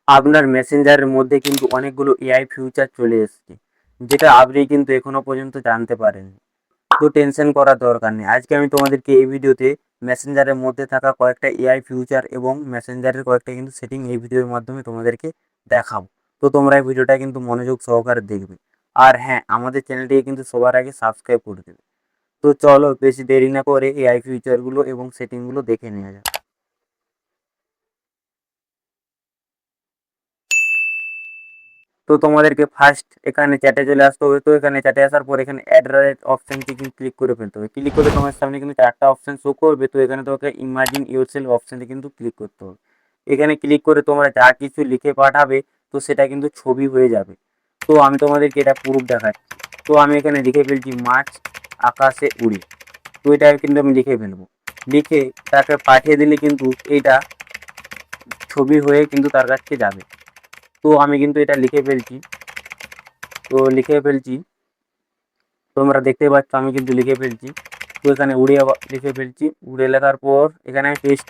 আপনার মেসেঞ্জারের মধ্যে কিন্তু অনেকগুলো এআই ফিউচার চলে এসেছে, যেটা আপনি কিন্তু এখনো পর্যন্ত জানতে পারেননি। তো টেনশন করার দরকার নেই। আজকে আমি তোমাদেরকে এই ভিডিওতে মেসেঞ্জারের মধ্যে থাকা কয়েকটা এআই ফিউচার এবং মেসেঞ্জারের কয়েকটা কিন্তু সেটিং এই ভিডিওর মাধ্যমে তোমাদেরকে দেখাবো। তো তোমরা এই ভিডিওটা কিন্তু মনোযোগ সহকারে দেখবে। আর হ্যাঁ, আমাদের চ্যানেলটিকে কিন্তু সবার আগে সাবস্ক্রাইব করে দেবে। তো চলো বেশি দেরি না করে এআই ফিউচারগুলো এবং সেটিংগুলো দেখে নেওয়া যাক। তো তোমাদেরকে ফার্স্ট এখানে চ্যাটে চলে আসতে হবে। তো এখানে চ্যাটে আসার পর এখানে অ্যাড অপশনটি কিন্তু ক্লিক করে ফেলতে হবে। ক্লিক করে তোমার সামনে কিন্তু চারটা অপশন শো করবে। তো এখানে তোমাকে ইমাজিন ইউরসেলফ অপশনটি কিন্তু ক্লিক করতে হবে। এখানে ক্লিক করে তোমরা যা কিছু লিখে পাঠাবে তো সেটা কিন্তু ছবি হয়ে যাবে। তো আমি তোমাদেরকে এটা প্রুফ দেখাচ্ছি। তো আমি এখানে লিখে ফেলছি মাছ আকাশে উড়ে। তো এটা কিন্তু আমি লিখে ফেলবো। লিখে তাকে পাঠিয়ে দিলে কিন্তু এইটা ছবি হয়ে কিন্তু তার কাছে যাবে। তো আমি কিন্তু এটা লিখে ফেলছি। তো লিখে ফেলছি, তোমরা দেখতে পাচ্ছ আমি কিন্তু লিখে ফেলছি। তো এখানে উড়ে লিখে ফেলছি। উড়ে লেখার পর এখানে আমি পেস্ট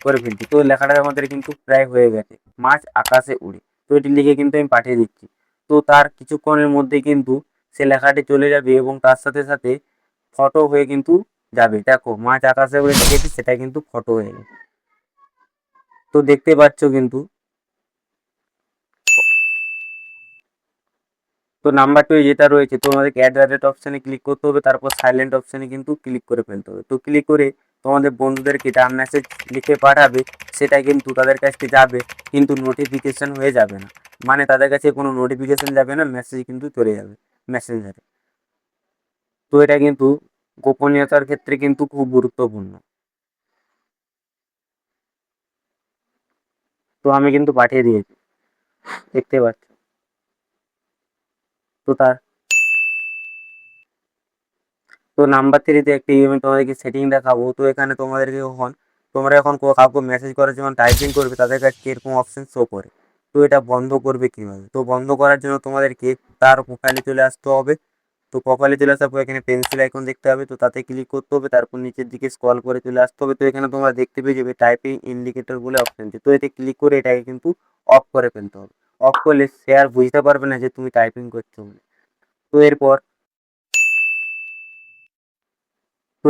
করে ফেলছি। তো লেখাটা আমাদের কিন্তু প্রায় হয়ে গেছে, মাছ আকাশে উড়ে। তো এটি লিখে কিন্তু আমি পাঠিয়ে দিচ্ছি। তো তার কিছুক্ষণের মধ্যে কিন্তু সে লেখাটি চলে যাবে এবং তার সাথে সাথে ফটো হয়ে কিন্তু যাবে। দেখো মাছ আকাশে উড়ে লিখেছি, সেটা কিন্তু ফটো হয়ে গেছে। তো দেখতে পাচ্ছ কিন্তু। তো নাম্বার 2 যেটা রয়েছে তোমাদেরকে অ্যাট দ্য রেট অপশানে ক্লিক করতে হবে, তারপর সাইলেন্ট অপশানে কিন্তু ক্লিক করে ফেলতে হবে। তো ক্লিক করে তোমাদের বন্ধুদেরকে যা মেসেজ লিখে পাঠাবে সেটা কিন্তু তাদের কাছে যাবে, কিন্তু নোটিফিকেশন হয়ে যাবে না। মানে তাদের কাছে কোনো নোটিফিকেশন যাবে না, মেসেজ কিন্তু চলে যাবে মেসেঞ্জারে। তো এটা কিন্তু গোপনীয়তার ক্ষেত্রে কিন্তু খুব গুরুত্বপূর্ণ। তো আমি কিন্তু পাঠিয়ে দিয়েছি, দেখতে পাচ্ছ। তো তার তো নাম্বার 3 একটি আমি তোমাদেরকে সেটিং দেখাবো। তো এখানে তোমাদেরকে তোমরা এখন কাউকে মেসেজ করার যখন টাইপিং করবে তাদের কাছে এরকম অপশন শো করে। তো এটা বন্ধ করবে কিভাবে? তো বন্ধ করার জন্য তোমাদেরকে তার প্রোফাইলে চলে আসতে হবে। তো প্রোফাইলে চলে আসার পর এখানে পেন্সিল আইকন দেখতে হবে, তো তাতে ক্লিক করতে হবে। তারপর নিচের দিকে স্ক্রল করে চলে আসতে হবে। তো এখানে তোমরা দেখতে পেয়ে যাবে টাইপিং ইন্ডিকেটর বলে অপশনটি। তো এতে ক্লিক করে এটাকে কিন্তু অফ করে ফেলতে হবে। অফ করলে সে আর বুঝতে পারবে না যে তুমি টাইপিং করছো বলে। তো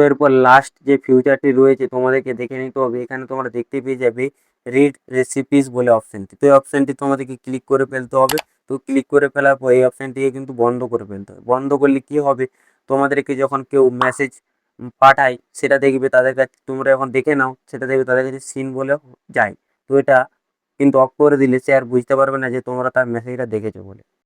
এরপর লাস্ট যে ফিউচারটি রয়েছে তোমাদেরকে দেখে নিতে হবে। এখানে তোমরা দেখতে পেয়ে যাবে রিড রেসিপিস বলে অপশনটি। তো এই অপশনটি তোমাদেরকে ক্লিক করে ফেলতে হবে। তো ক্লিক করে ফেলার পর এই অপশনটিকে কিন্তু বন্ধ করে ফেলতে হবে। বন্ধ করলে কি হবে, তোমাদেরকে যখন কেউ মেসেজ পাঠায় সেটা দেখবে তাদের কাছে, তোমরা যখন দেখে নাও সেটা দেখবে তাদের কাছে সিন বলে যায়। তো এটা কিন্তু অফ করে দিলে সে আর বুঝতে পারবে না যে তোমরা তার মেসেজটা দেখেছো বলে।